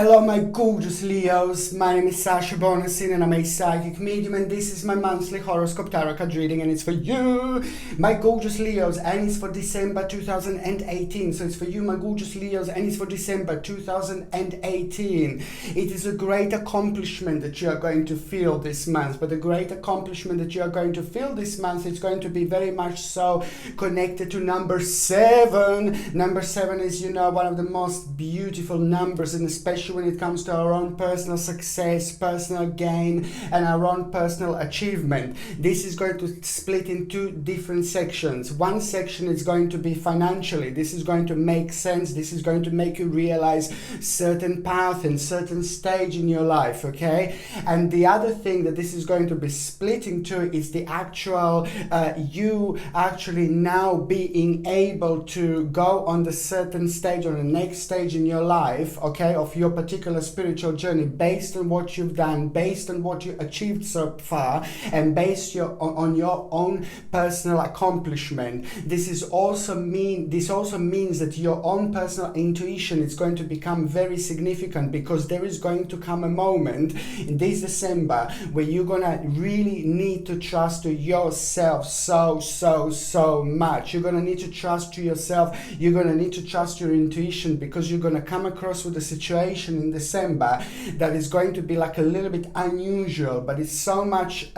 Hello my gorgeous Leos, my name is Sasha Bonasin and I'm a psychic medium, and this is my monthly horoscope tarot card reading, and it's for you, my gorgeous Leos, and it's for December 2018. So it's for you, my gorgeous Leos, and it's for December 2018. It is a great accomplishment that you are going to feel this month, but the great accomplishment that you are going to feel this month is going to be very much so connected to number 7. Number 7 is, you know, one of the most beautiful numbers, and especially when it comes to our own personal success, personal gain, and our own personal achievement. This is going to split in two different sections. One section is going to be financially. This is going to make sense. This is going to make you realize certain path and certain stage in your life, okay? And the other thing that this is going to be split into is the actual you actually now being able to go on the certain stage, on the next stage in your life, okay, of your particular spiritual journey, based on what you've done, based on what you achieved so far, and based on your own personal accomplishment. This also means that your own personal intuition is going to become very significant, because there is going to come a moment in this December where you're gonna really need to trust to yourself so much. You're gonna need to trust to yourself. You're gonna need to trust your intuition, because you're gonna come across with a situation in December that is going to be like a little bit unusual, but it's so much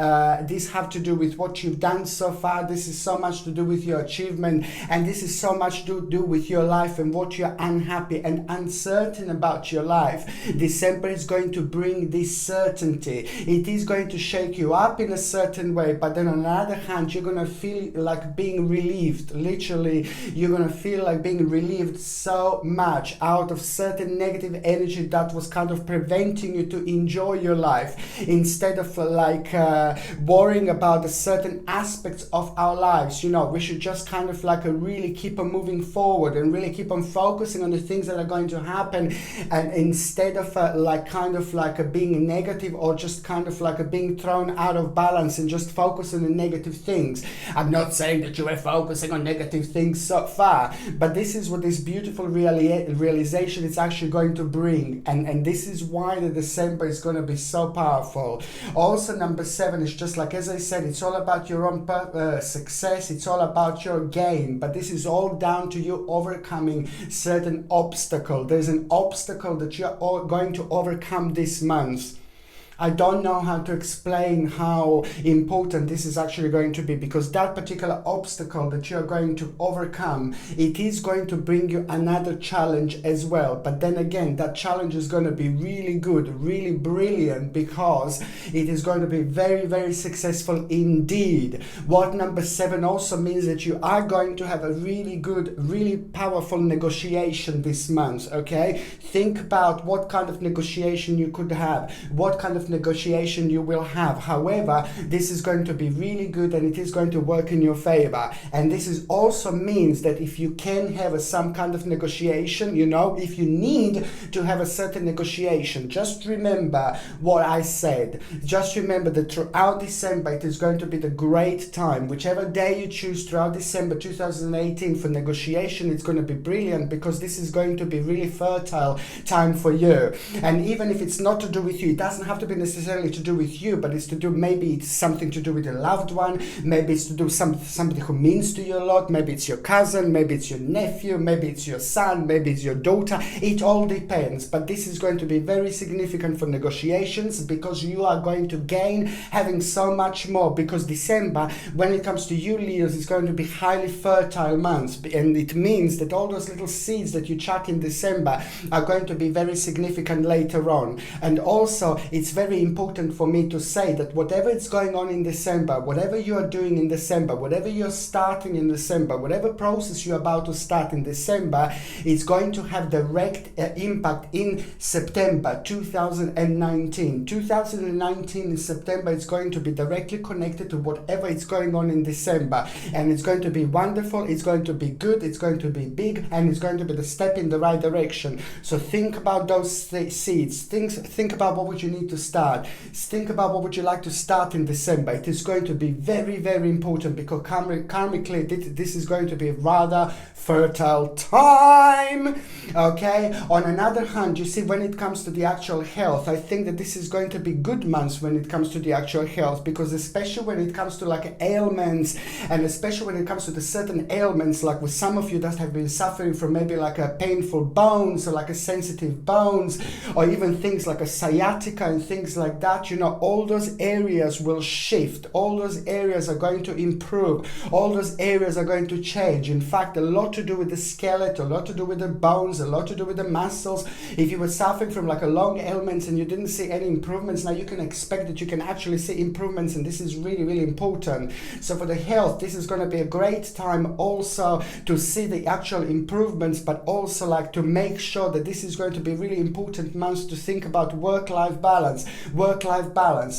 this have to do with what you've done so far. This is so much to do with your achievement, and this is so much to do with your life and what you're unhappy and uncertain about your life. December is going to bring this certainty. It is going to shake you up in a certain way, but then on the other hand, you're going to feel like being relieved. Literally, you're going to feel like being relieved so much out of certain negative energy that was kind of preventing you to enjoy your life, instead of worrying about the certain aspects of our lives. You know, we should just kind of really keep on moving forward and really keep on focusing on the things that are going to happen, and instead of being negative, or just kind of being thrown out of balance and just focus on the negative things. I'm not saying that you were focusing on negative things so far, but this is what this beautiful realization is actually going to bring, and this is why the December is going to be so powerful. Also, number 7 is just like, as I said, it's all about your own success. It's all about your gain, but this is all down to you overcoming certain obstacle. There's an obstacle that you're all going to overcome this month. I don't know how to explain how important this is actually going to be, because that particular obstacle that you're going to overcome, it is going to bring you another challenge as well. But then again, that challenge is going to be really good, really brilliant, because it is going to be very, very successful indeed. What number 7 also means that you are going to have a really good, really powerful negotiation this month, okay? Think about what kind of negotiation you could have, what kind of negotiation you will have. However, this is going to be really good, and it is going to work in your favor. And this is also means that if you can have some kind of negotiation, you know, if you need to have a certain negotiation, just remember what I said. Just remember that throughout December, it is going to be the great time. Whichever day you choose throughout December 2018 for negotiation, it's going to be brilliant, because this is going to be really fertile time for you. And even if it's not to do with you, it doesn't have to be necessarily to do with you, but it's to do, maybe it's something to do with a loved one, maybe it's to do somebody who means to you a lot, maybe it's your cousin, maybe it's your nephew, maybe it's your son, maybe it's your daughter. It all depends, but this is going to be very significant for negotiations, because you are going to gain having so much more, because December, when it comes to you Leos, is going to be highly fertile month, and it means that all those little seeds that you chuck in December are going to be very significant later on. And also, it's very important for me to say that whatever is going on in December, whatever you are doing in December, whatever you're starting in December, whatever process you're about to start in December, it's going to have direct impact in September 2019. 2019 in September, it's going to be directly connected to whatever is going on in December, and it's going to be wonderful, it's going to be good, it's going to be big, and it's going to be the step in the right direction. So think about those seeds. Think about what would you need to start. Think about what would you like to start in December. It is going to be very, very important because karmically this is going to be rather fertile time. Okay, on another hand, you see, when it comes to the actual health, I think that this is going to be good months when it comes to the actual health, because especially when it comes to like ailments, and especially when it comes to the certain ailments, like with some of you that have been suffering from maybe like a painful bones or like a sensitive bones, or even things like a sciatica and things like that, you know, all those areas will shift, all those areas are going to improve, all those areas are going to change. In fact, a lot to do with the skeleton, a lot to do with the bones, a lot to do with the muscles. If you were suffering from like a long ailment and you didn't see any improvements, now you can expect that you can actually see improvements, and this is really, really important. So for the health, this is going to be a great time also to see the actual improvements, but also like to make sure that this is going to be really important months to think about work-life balance.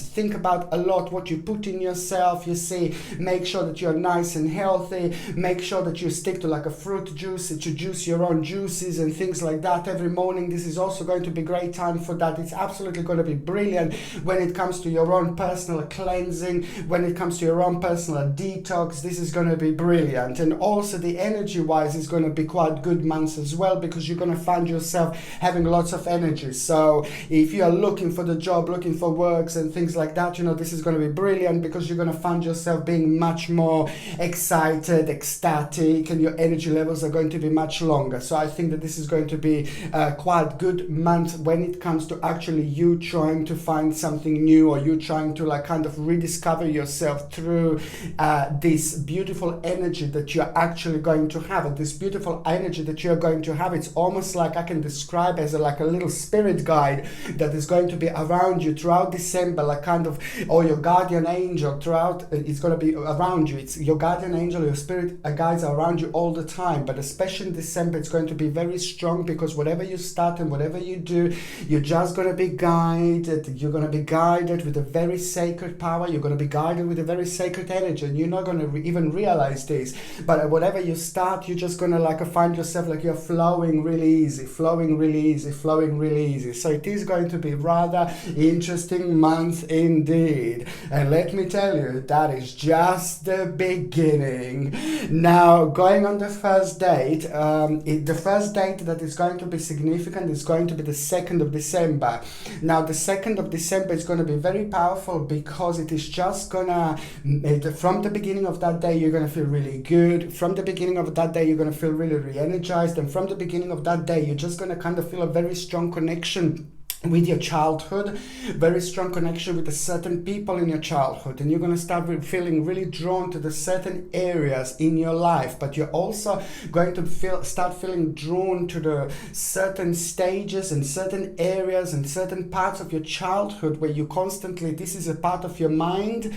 Think about a lot what you put in yourself, you see, make sure that you're nice and healthy, make sure that you stick to like a fruit juice, to juice your own juices and things like that every morning. This is also going to be a great time for that. It's absolutely going to be brilliant when it comes to your own personal cleansing, when it comes to your own personal detox. This is going to be brilliant. And also the energy wise is going to be quite good months as well, because you're going to find yourself having lots of energy. So if you are looking for the job, looking for works and things like that, you know, this is going to be brilliant, because you're going to find yourself being much more excited, ecstatic, and your energy levels are going to be much longer. So I think that this is going to be quite good month when it comes to actually you trying to find something new, or you trying to like kind of rediscover yourself through this beautiful energy that you're actually going to have. And this beautiful energy that you're going to have, it's almost like I can describe as like a little spirit guide that is going to be around you throughout December, like kind of, or your guardian angel throughout, it's going to be around you. It's your guardian angel, your spirit guides are around you all the time, but especially in December it's going to be very strong, because whatever you start and whatever you do, you're just going to be guided. You're going to be guided with a very sacred power. You're going to be guided with a very sacred energy, and you're not going to even realize this, but whatever you start, you're just going to like find yourself like you're flowing really easy. So it is going to be rather interesting month indeed. And let me tell you, that is just the beginning. Now, going on the first date, the first date that is going to be significant is going to be the 2nd of December. Now, the 2nd of December is going to be very powerful, because it is just gonna, from the beginning of that day, you're going to feel really good. From the beginning of that day, you're going to feel really re-energized. And from the beginning of that day, you're just going to kind of feel a very strong connection with your childhood, very strong connection with the certain people in your childhood, and you're going to start feeling really drawn to the certain areas in your life. But you're also going to start feeling drawn to the certain stages and certain areas and certain parts of your childhood where you constantly, this is a part of your mind,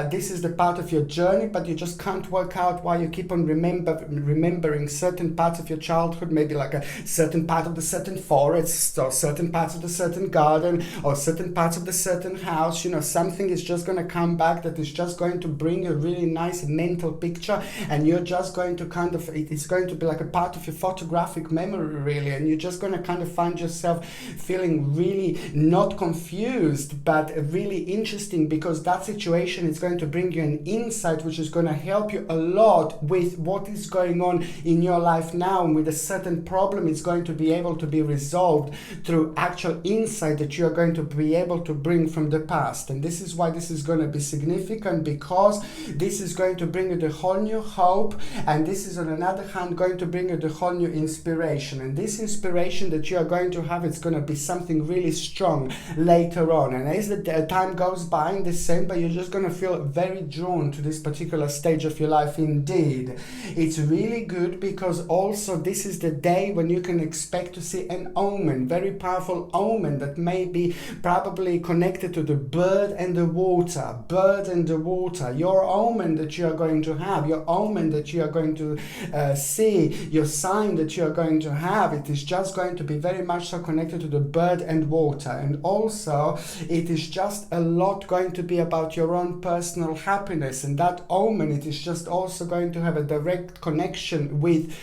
this is the part of your journey, but you just can't work out why you keep on remembering certain parts of your childhood, maybe like a certain part of the certain forest, or certain parts of the certain garden, or certain parts of the certain house. You know, something is just going to come back that is just going to bring a really nice mental picture, and you're just going to kind of, it's going to be like a part of your photographic memory really, and you're just going to kind of find yourself feeling really not confused, but really interesting, because that situation is going to bring you an insight which is going to help you a lot with what is going on in your life now, and with a certain problem it's going to be able to be resolved through actual insight that you are going to be able to bring from the past. And this is why this is going to be significant, because this is going to bring you the whole new hope, and this is on another hand going to bring you the whole new inspiration. And this inspiration that you are going to have, it's going to be something really strong later on. And as the time goes by in December, you're just going to feel very drawn to this particular stage of your life indeed. It's really good, because also this is the day when you can expect to see an omen, very powerful omen that may be probably connected to the bird and the water. Your omen that you are going to have, your omen that you are going to see, your sign that you are going to have, it is just going to be very much so connected to the bird and water. And also it is just a lot going to be about your own personal happiness, and that omen, it is just also going to have a direct connection with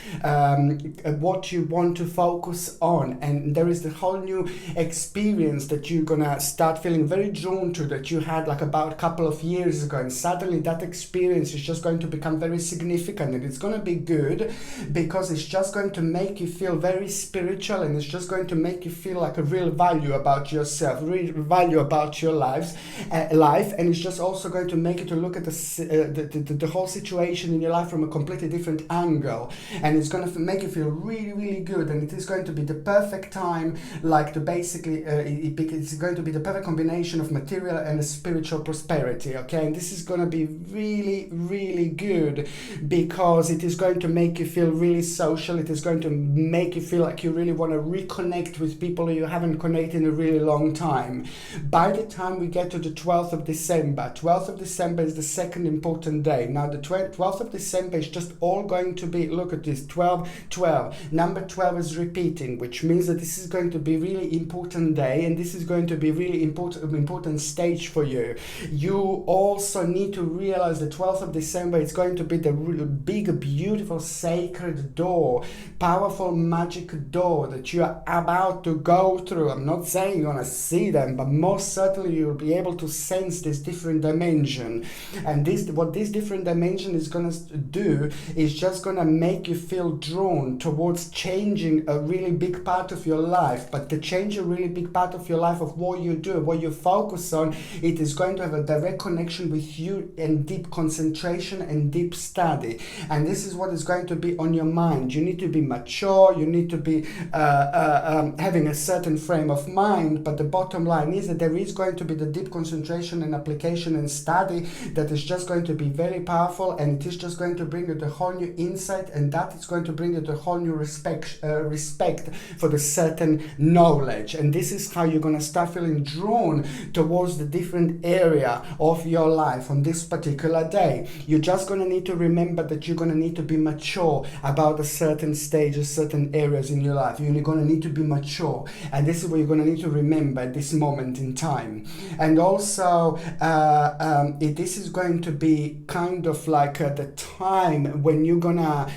what you want to focus on. And there is the whole new experience that you're gonna start feeling very drawn to, that you had like about a couple of years ago, and suddenly that experience is just going to become very significant, and it's gonna be good because it's just going to make you feel very spiritual, and it's just going to make you feel like a real value about yourself, real value about your life, and it's just also going to make you to look at the whole situation in your life from a completely different angle, and it's going to make you feel really, really good, and it is going to be the perfect time, like to basically, it's going to be the perfect combination of material and spiritual prosperity, okay? And this is going to be really, really good because it is going to make you feel really social. It is going to make you feel like you really want to reconnect with people who you haven't connected in a really long time. By the time we get to the 12th of December, 12th of December is the second important day. Now the 12th of December is just all going to be, look at this, 12, 12. Number 12 is repeating, which means that this is going to be really important day, and this is going to be really important stage for you. You also need to realize the 12th of December is going to be the big, beautiful, sacred door, powerful magic door that you are about to go through. I'm not saying you're gonna see them, but most certainly you'll be able to sense this different dimension. And what this different dimension is gonna do is just gonna make you feel drawn towards changing a really big part of your life. But to change a really big part of your life, of what you do, what you focus on, it is going to have a direct connection with you, and deep concentration and deep study. And this is what is going to be on your mind. You need to be mature, you need to be having a certain frame of mind, but the bottom line is that there is going to be the deep concentration and application and study that is just going to be very powerful, and it is just going to bring you the whole new insight, and that is going to bring you the whole new respect for the certain knowledge. And this is how you're going to start feeling drawn towards the different area of your life on this particular day. You're just going to need to remember that you're going to need to be mature about a certain stages, certain areas in your life. You're going to need to be mature, and this is what you're going to need to remember at this moment in time. And also this is going to be kind of like the time when you're gonna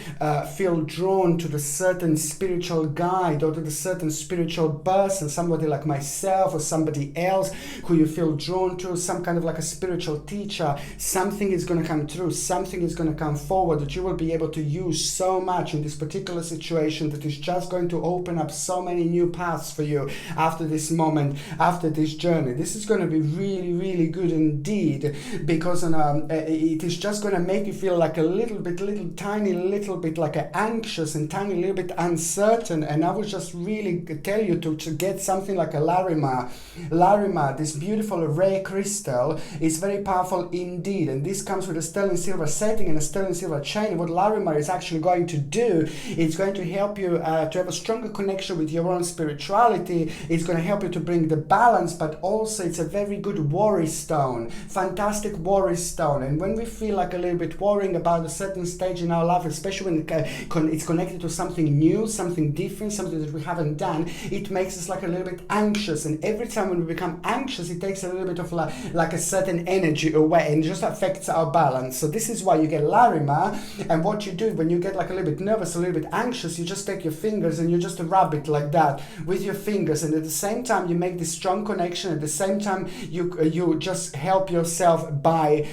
feel drawn to the certain spiritual guide or to the certain spiritual person, somebody like myself or somebody else who you feel drawn to, some kind of like a spiritual teacher. Something is going to come through, something is going to come forward that you will be able to use so much in this particular situation, that is just going to open up so many new paths for you after this moment, after this journey. This is going to be really, really good indeed, because it is just going to make you feel like tiny little bit like anxious and tiny little bit uncertain. And I would just really tell you to get something like a Larimar, this beautiful rare crystal, is very powerful indeed, and this comes with a sterling silver setting and a sterling silver chain. What Larimar is actually going to do, it's going to help you to have a stronger connection with your own spirituality. It's going to help you to bring the balance, but also it's a very good worry stone, fantastic worry stone. And when we feel like a little bit worrying about a certain stage in our life, especially when it's connected to something new, something different, something that we haven't done, it makes us like a little bit anxious. And every time when we become anxious, it takes a little bit of like a certain energy away, and it just affects our balance. So this is why you get Larimar. And what you do when you get like a little bit nervous, a little bit anxious, you just take your fingers and you just rub it like that with your fingers, and at the same time you make this strong connection. At the same time you just help yourself by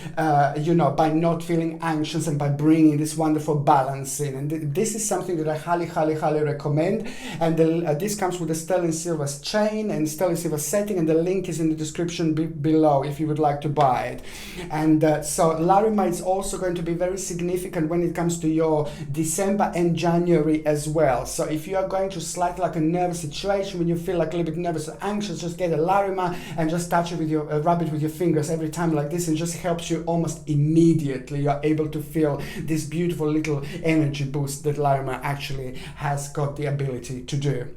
by not feeling anxious and by bringing this wonderful balance in. And this is something that I highly recommend. And this comes with a sterling silver chain and sterling silver setting, and the link is in the description below if you would like to buy it. And so Larimar is also going to be very significant when it comes to your December and January as well. So if you are going to slightly like a nervous situation, when you feel like a little bit nervous or anxious, just get a Larimar and just touch it with your rub it with your fingers every time like this, and just helps you almost immediately. You're able to feel this beautiful little energy boost that Larimar actually has got the ability to do.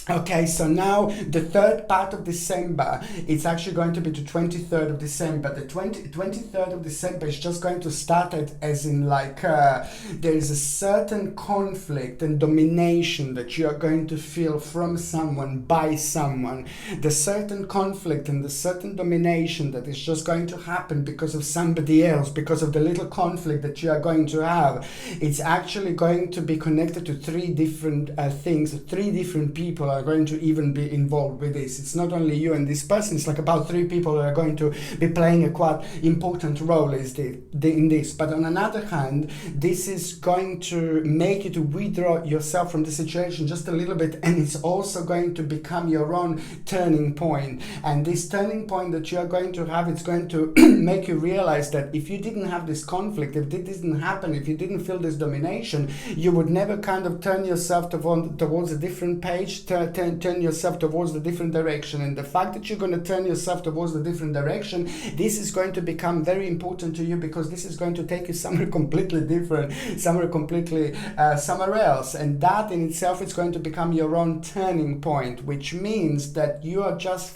Okay, so now the third part of December, it's actually going to be the 23rd of December. The 23rd of December is just going to start as in like there is a certain conflict and domination that you are going to feel from someone, by someone. The certain conflict and the certain domination that is just going to happen because of somebody else, because of the little conflict that you are going to have. It's actually going to be connected to three different things, three different people. people are going to even be involved with this. It's not only you and this person, it's like about 3 people that are going to be playing a quite important role in this. But on another hand, this is going to make you to withdraw yourself from the situation just a little bit, and it's also going to become your own turning point. And this turning point that you are going to have, it's going to make you realize that if you didn't have this conflict, if it didn't happen, if you didn't feel this domination, you would never kind of turn yourself towards a different page, turn yourself towards the different direction. And the fact that you're going to turn yourself towards the different direction, this is going to become very important to you, because this is going to take you somewhere completely different, somewhere else. And that in itself is going to become your own turning point, which means that you are just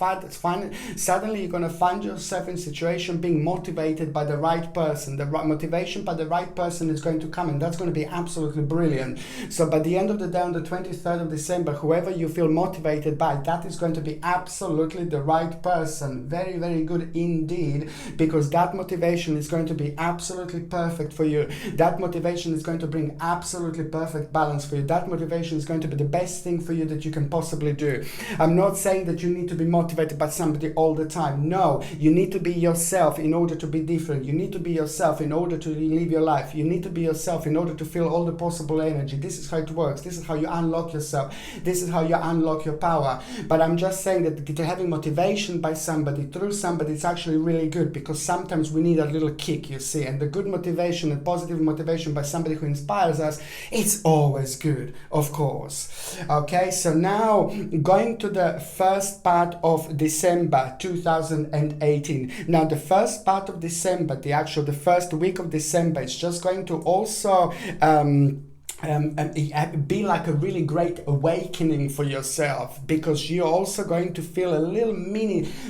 suddenly you're going to find yourself in a situation being motivated by the right person. The motivation by the right person is going to come, and that's going to be absolutely brilliant. So by the end of the day, on the 23rd of December, whoever you feel motivated by, that is going to be absolutely the right person. Very, very good indeed, because that motivation is going to be absolutely perfect for you. That motivation is going to bring absolutely perfect balance for you. That motivation is going to be the best thing for you that you can possibly do. I'm not saying that you need to be motivated by somebody all the time. No, you need to be yourself in order to be different. You need to be yourself in order to live your life. You need to be yourself in order to feel all the possible energy. This is how it works. This is how you unlock yourself. This is how you unlock your power. But I'm just saying that having motivation by somebody, through somebody, it's actually really good, because sometimes we need a little kick, you see. And the good motivation and positive motivation by somebody who inspires us, it's always good, of course. Okay, so now going to the first part of December 2018. Now the first part of December, the first week of December, is just going to also be like a really great awakening for yourself, because you're also going to feel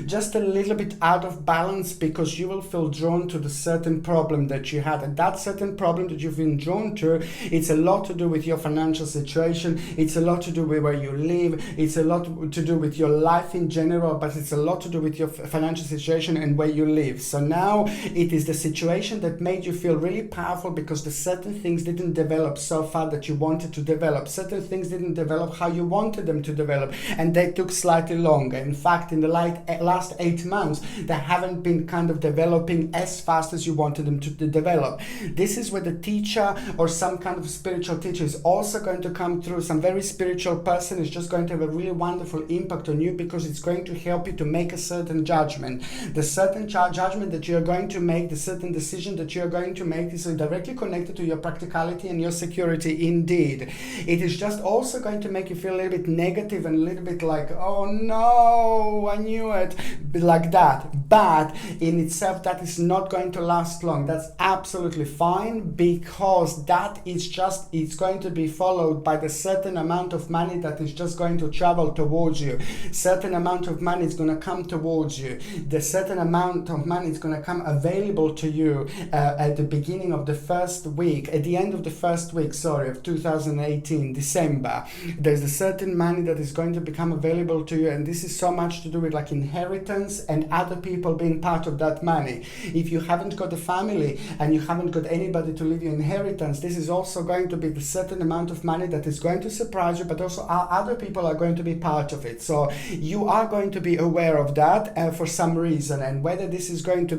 just a little bit out of balance, because you will feel drawn to the certain problem that you had. And that certain problem that you've been drawn to, it's a lot to do with your financial situation, it's a lot to do with where you live, it's a lot to do with your life in general, but it's a lot to do with your financial situation and where you live. So now it is the situation that made you feel really powerful, because the certain things didn't develop so far that you wanted to develop. Certain things didn't develop how you wanted them to develop, and they took slightly longer. In fact, in the last 8 months, they haven't been kind of developing as fast as you wanted them to develop. This is where the teacher or some kind of spiritual teacher is also going to come through. Some very spiritual person is just going to have a really wonderful impact on you, because it's going to help you to make a certain judgment. The certain judgment that you're going to make, the certain decision that you're going to make, is directly connected to your practicality and your security. Indeed, it is just also going to make you feel a little bit negative and a little bit like, oh no, I knew it, like that. But in itself, that is not going to last long. That's absolutely fine, because that is just, it's going to be followed by the certain amount of money that is just going to travel towards you. Certain amount of money is going to come towards you. The certain amount of money is going to come available to you at the beginning of the first week, at the end of the first week, of 2018, December. There's a certain money that is going to become available to you, and this is so much to do with like inheritance and other people being part of that money. If you haven't got a family and you haven't got anybody to leave you inheritance, this is also going to be the certain amount of money that is going to surprise you, but also other people are going to be part of it. So you are going to be aware of that for some reason, and whether this is going to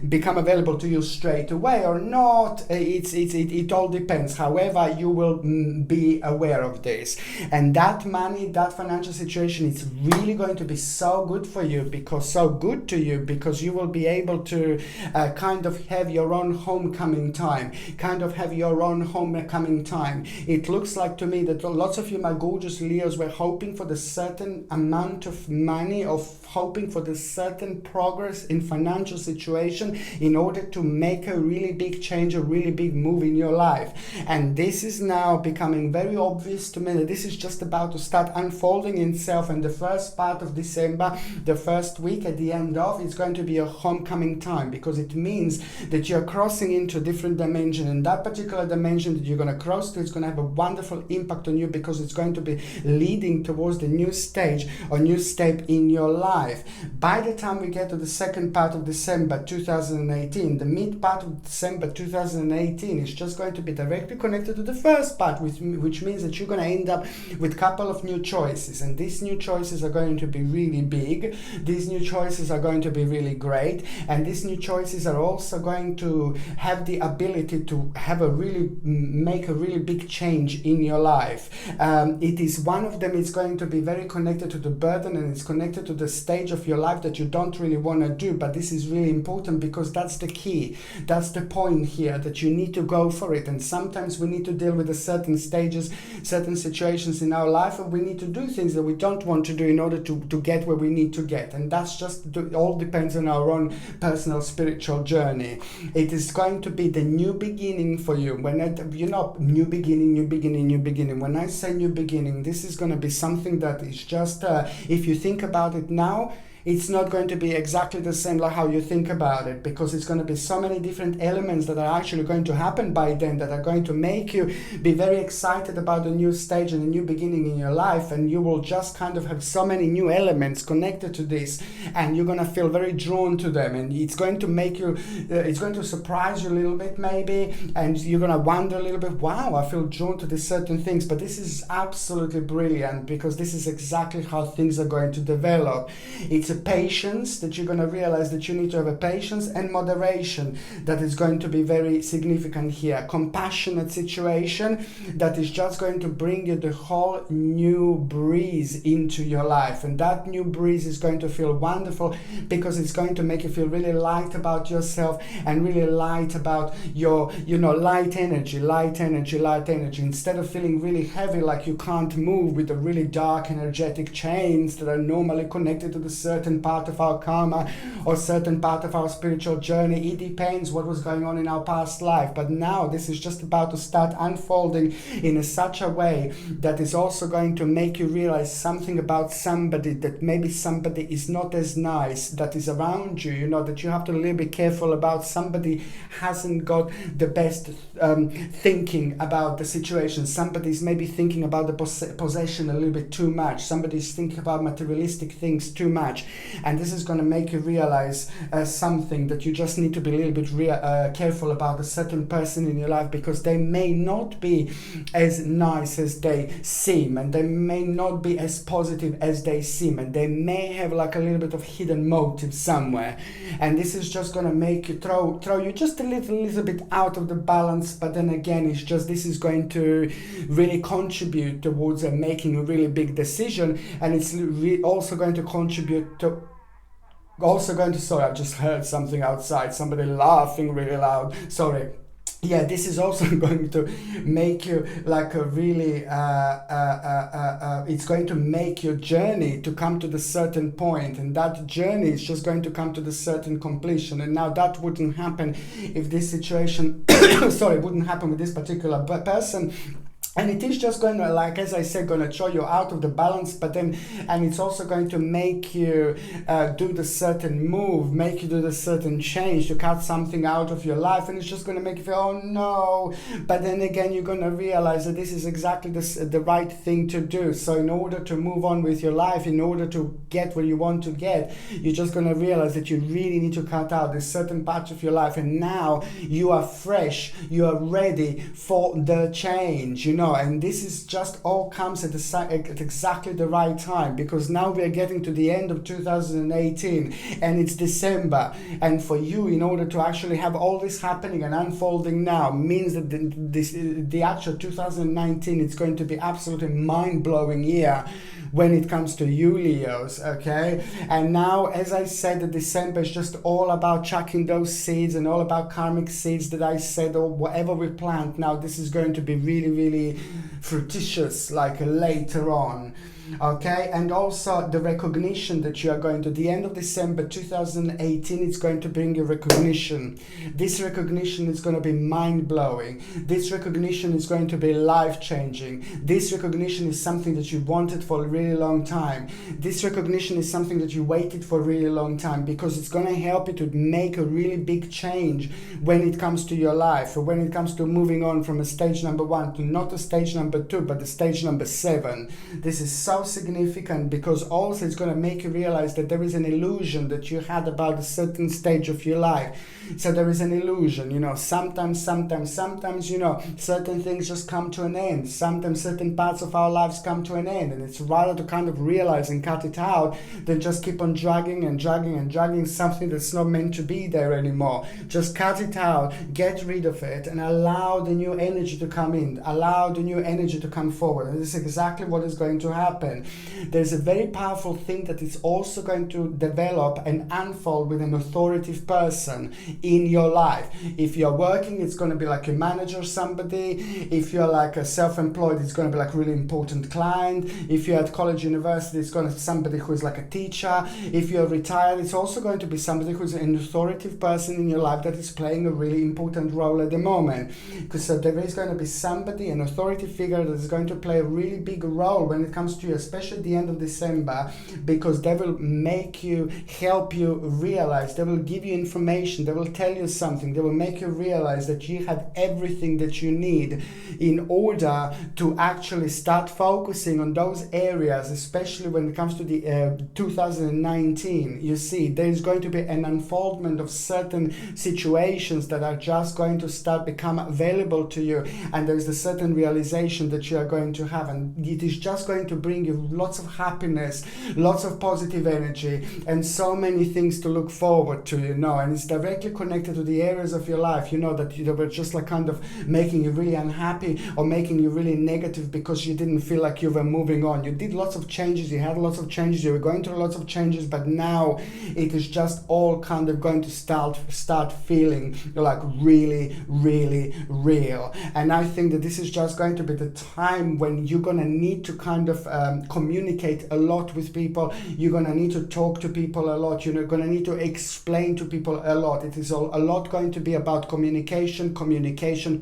become available to you straight away or not, it all depends. However, you will be aware of this, and that money, that financial situation, it's really going to be so good to you, because you will be able to kind of have your own homecoming time, It looks like to me that lots of you, my gorgeous Leos, were hoping for the certain amount of money, hoping for the certain progress in financial situation in order to make a really big change, a really big move in your life. And this is now becoming very obvious to me that this is just about to start unfolding itself, and the first part of December, the first week at the end of, is going to be a homecoming time, because it means that you're crossing into a different dimension, and that particular dimension that you're going to cross to is going to have a wonderful impact on you, because it's going to be leading towards the new stage or new step in your life. By the time we get to the second part of December 2018, the mid part of December 2018 is just going to be directly connected connected to the first part, which means that you're going to end up with a couple of new choices, and these new choices are going to be really big. These new choices are going to be really great, and these new choices are also going to have the ability to make a really big change in your life. It is one of them. It's going to be very connected to the burden, and it's connected to the stage of your life that you don't really want to do, but this is really important because that's the key. That's the point here, that you need to go for it. And sometimes we need to deal with certain stages, certain situations in our life, and we need to do things that we don't want to do in order to get where we need to get. And that's just, it all depends on our own personal spiritual journey. It is going to be the new beginning for you. When new beginning. When I say new beginning, this is going to be something that is just, if you think about it now, it's not going to be exactly the same like how you think about it, because it's going to be so many different elements that are actually going to happen by then that are going to make you be very excited about the new stage and the new beginning in your life, and you will just kind of have so many new elements connected to this, and you're going to feel very drawn to them, and it's going to make you, it's going to surprise you a little bit maybe, and you're going to wonder a little bit, wow, I feel drawn to these certain things. But this is absolutely brilliant, because this is exactly how things are going to develop. It's a patience that you're going to realize that you need to have a patience and moderation that is going to be very significant here. Compassionate situation that is just going to bring you the whole new breeze into your life, and that new breeze is going to feel wonderful because it's going to make you feel really light about yourself and really light about your light energy, instead of feeling really heavy like you can't move with the really dark energetic chains that are normally connected to the certain part of our karma or certain part of our spiritual journey. It depends what was going on in our past life, but now this is just about to start unfolding in such a way that is also going to make you realize something about somebody, that maybe somebody is not as nice that is around you, that you have to be a little bit careful about. Somebody hasn't got the best thinking about the situation. Somebody's maybe thinking about the possession a little bit too much. Somebody's thinking about materialistic things too much. And this is going to make you realize something, that you just need to be a little bit careful about a certain person in your life, because they may not be as nice as they seem, and they may not be as positive as they seem, and they may have like a little bit of hidden motive somewhere. And this is just going to make you throw you just a little bit out of the balance. But then again, it's just, this is going to really contribute towards making a really big decision, and it's also going to contribute to sorry, I've just heard something outside, somebody laughing really loud, sorry. Yeah, this is also going to make you like a really, it's going to make your journey to come to the certain point, and that journey is just going to come to the certain completion. And now that wouldn't happen if this situation, wouldn't happen with this particular person. And it is just going to, like, as I said, going to throw you out of the balance, but then, and it's also going to make you do the certain move, make you do the certain change to cut something out of your life, and it's just going to make you feel, oh no. But then again, you're going to realize that this is exactly the right thing to do. So in order to move on with your life, in order to get where you want to get, you're just going to realize that you really need to cut out this certain part of your life, and now you are fresh, you are ready for the change, and this is just all comes at exactly the right time, because now we are getting to the end of 2018 and it's December, and for you, in order to actually have all this happening and unfolding now, means that the actual 2019 is going to be absolutely mind-blowing year when it comes to you, Leos, okay? And now, as I said, the December is just all about chucking those seeds and all about karmic seeds that I said, or whatever we plant. Now, this is going to be really, really fructious, like later on. Okay, and also the recognition that you are going to, the end of December 2018, it's going to bring you recognition. This recognition is going to be mind-blowing. This recognition is going to be life-changing. This recognition is something that you wanted for a really long time. This recognition is something that you waited for a really long time, because it's going to help you to make a really big change when it comes to your life, or when it comes to moving on from a stage number 1 to not a stage number 2, but the stage number 7. This is so significant because also it's going to make you realize that there is an illusion that you had about a certain stage of your life. So there is an illusion, you know, sometimes, you know, certain things just come to an end. Sometimes certain parts of our lives come to an end, and it's rather to kind of realize and cut it out than just keep on dragging something that's not meant to be there anymore. Just cut it out, get rid of it, and allow the new energy to come in, allow the new energy to come forward. And this is exactly what is going to happen. There's a very powerful thing that is also going to develop and unfold with an authoritative person in your life. If you're working, it's going to be like a manager, somebody. If you're like a self-employed, it's going to be like a really important client. If you're at college, university, it's going to be somebody who is like a teacher. If you're retired, it's also going to be somebody who's an authoritative person in your life that is playing a really important role at the moment. Because there is going to be somebody, an authority figure, that is going to play a really big role when it comes to you, especially at the end of December, because they will make you, help you realize, they will give you information, they will tell you something, they will make you realize that you have everything that you need in order to actually start focusing on those areas, especially when it comes to the 2019. You see, there is going to be an unfoldment of certain situations that are just going to start become available to you, and there is a certain realization that you are going to have, and it is just going to bring you lots of happiness, lots of positive energy, and so many things to look forward to, you know. And it's directly connected to the areas of your life, you know, that you were just like kind of making you really unhappy or making you really negative because you didn't feel like you were moving on. You did lots of changes, you had lots of changes, you were going through lots of changes, but now it is just all kind of going to start feeling like really, really real. And I think that this is just going to be the time when you're going to need to kind of communicate a lot with people. You're going to need to talk to people a lot. You're going to need to explain to people a lot. It is a lot going to be about communication. Communication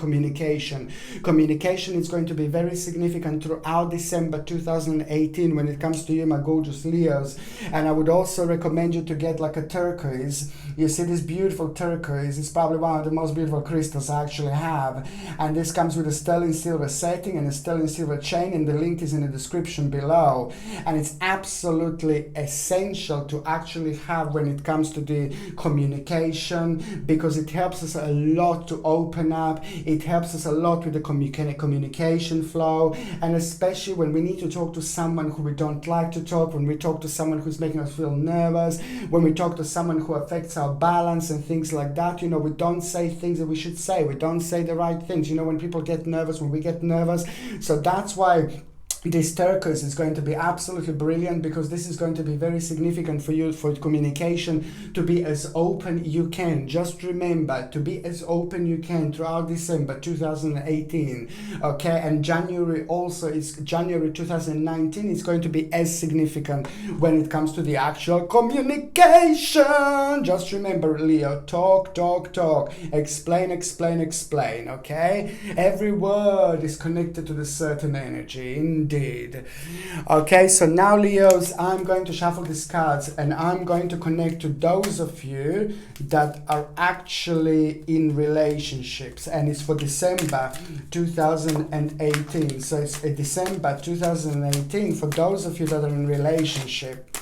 is going to be very significant throughout December 2018 when it comes to you, my gorgeous Leos. And I would also recommend you to get like a turquoise. You see this beautiful turquoise. It's probably one of the most beautiful crystals I actually have. And this comes with a sterling silver setting and a sterling silver chain, and the link is in the description below. And it's absolutely essential to actually have when it comes to the communication, because it helps us a lot to open up. It helps us a lot with the communication flow, and especially when we need to talk to someone who we don't like to talk, when we talk to someone who's making us feel nervous, when we talk to someone who affects our balance and things like that. You know, we don't say things that we should say. We don't say the right things, you know, when people get nervous, when we get nervous. So that's why this turquoise is going to be absolutely brilliant, because this is going to be very significant for you, for communication, to be as open you can. Just remember to be as open you can throughout December 2018. Okay, and January 2019 is going to be as significant when it comes to the actual communication. Just remember, Leo, talk, explain, okay? Every word is connected to the certain energy. Indeed. Okay, so now, Leos, I'm going to shuffle these cards, and I'm going to connect to those of you that are actually in relationships, and it's for December 2018. So it's December 2018 for those of you that are in relationship.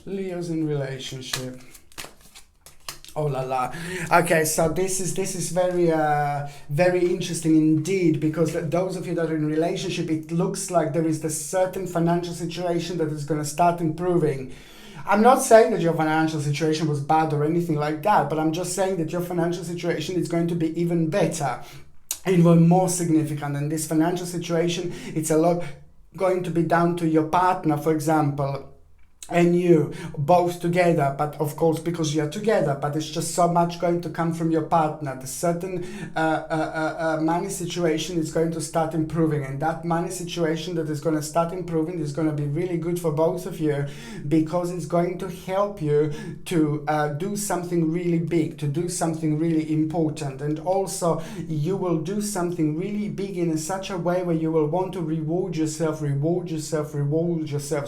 Leos in relationship. Oh la la. Okay, so this is very very interesting indeed, because those of you that are in relationship, it looks like there is this certain financial situation that is going to start improving. I'm not saying that your financial situation was bad or anything like that, but I'm just saying that your financial situation is going to be even better, even more significant. And this financial situation, it's a lot going to be down to your partner, for example, and you both together, but of course because you're together, but it's just so much going to come from your partner. The certain money situation is going to start improving, and that money situation that is going to start improving is going to be really good for both of you, because it's going to help you to do something really big, to do something really important. And also you will do something really big in such a way where you will want to reward yourself.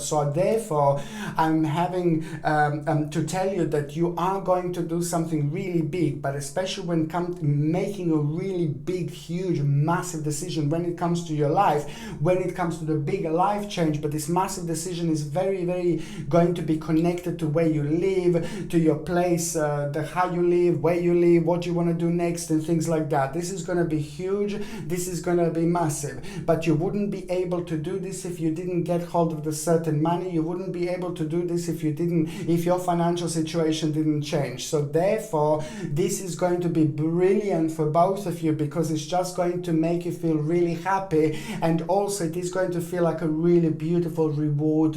So therefore I'm having to tell you that you are going to do something really big, but especially when it comes to making a really big, huge, massive decision when it comes to your life, when it comes to the big life change. But this massive decision is very, very going to be connected to where you live, to your place, how you live, where you live, what you want to do next, and things like that. This is going to be huge. This is going to be massive. But you wouldn't be able to do this if you didn't get hold of the certain money. You wouldn't be able to do this if your financial situation didn't change. So therefore, this is going to be brilliant for both of you, because it's just going to make you feel really happy, and also it is going to feel like a really beautiful reward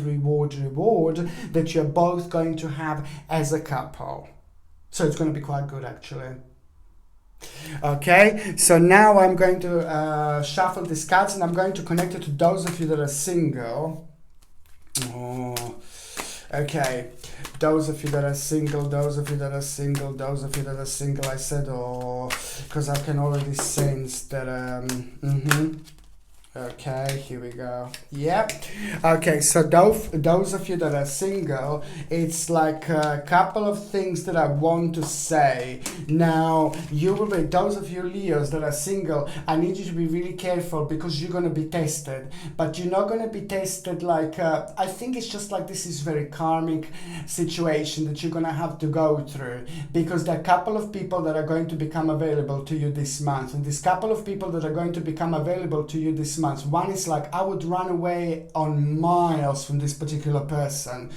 that you're both going to have as a couple. So it's going to be quite good, actually. Okay, so now I'm going to shuffle these cards, and I'm going to connect it to those of you that are single. Okay, those of you that are single, those of you that are single, those of you that are single, I said, because I can already sense that, Okay, here we go. Yep. Okay, so those of you that are single, it's like a couple of things that I want to say. Now, you will be, those of you Leos that are single, I need you to be really careful, because you're going to be tested. But you're not going to be tested like, I think it's just like this is very karmic situation that you're going to have to go through. Because there are a couple of people that are going to become available to you this month. And this couple of people that are going to become available to you this month, one is like, I would run away on miles from this particular person.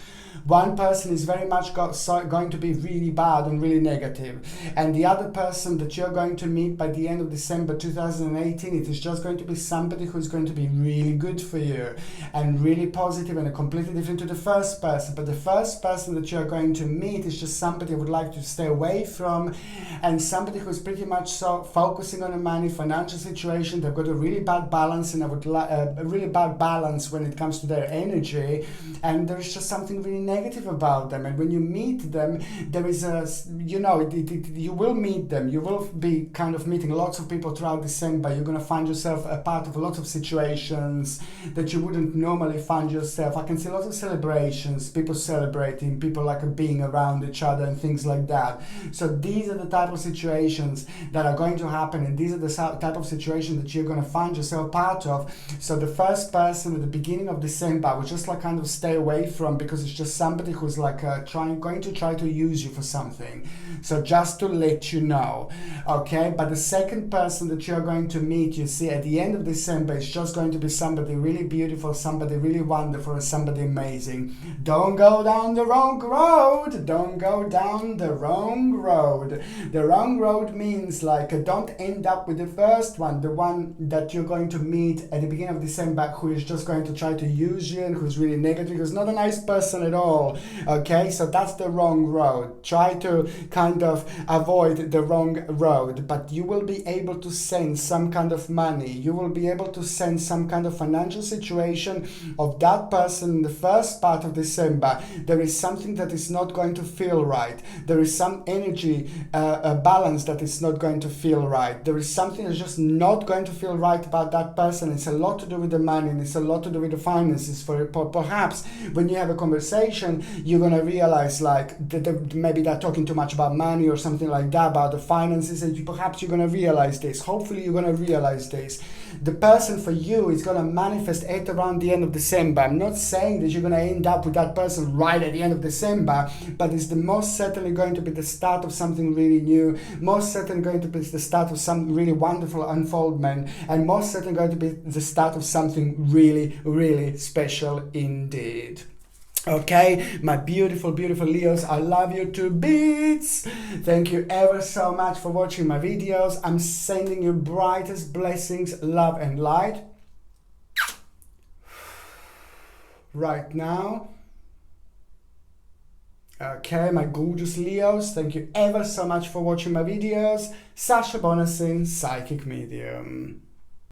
One person is very much going to be really bad and really negative. And the other person that you're going to meet by the end of December 2018, it is just going to be somebody who's going to be really good for you and really positive and completely different to the first person. But the first person that you're going to meet is just somebody I would like to stay away from, and somebody who's pretty much so focusing on the money, financial situation. They've got a really bad balance, and a really bad balance when it comes to their energy. And there's just something really negative about them. And when you meet them, there is you will meet them. You will be kind of meeting lots of people throughout December. You're going to find yourself a part of a lot of situations that you wouldn't normally find yourself. I can see lots of celebrations, people celebrating, people like being around each other and things like that. So these are the type of situations that are going to happen, and these are the type of situations that you're going to find yourself part of. So the first person at the beginning of December, I would just like kind of stay away from, because it's just somebody who's like going to try to use you for something. So just to let you know, okay? But the second person that you're going to meet, you see, at the end of December, it's just going to be somebody really beautiful, somebody really wonderful, somebody amazing. Don't go down the wrong road. Don't go down the wrong road. The wrong road means like don't end up with the first one, the one that you're going to meet at the beginning of December, who is just going to try to use you and who's really negative, who's not a nice person at all. Okay, so that's the wrong road. Try to kind of avoid the wrong road, but you will be able to sense some kind of money. You will be able to sense some kind of financial situation of that person in the first part of December. There is something that is not going to feel right. There is some energy balance that is not going to feel right. There is something that's just not going to feel right about that person. It's a lot to do with the money, and it's a lot to do with the finances. Perhaps when you have a conversation, you're going to realize like maybe they're talking too much about money or something like that, about the finances, and perhaps you're going to realize this. Hopefully you're going to realize this. The person for you is going to manifest at around the end of December. I'm not saying that you're going to end up with that person right at the end of December, but it's the most certainly going to be the start of something really new, most certainly going to be the start of some really wonderful unfoldment, and most certainly going to be the start of something really, really special indeed. Okay, my beautiful, beautiful Leos, I love you to bits. Thank you ever so much for watching my videos. I'm sending you brightest blessings, love and light right now. Okay, my gorgeous Leos, thank you ever so much for watching my videos. Sasha Bonasin, Psychic Medium.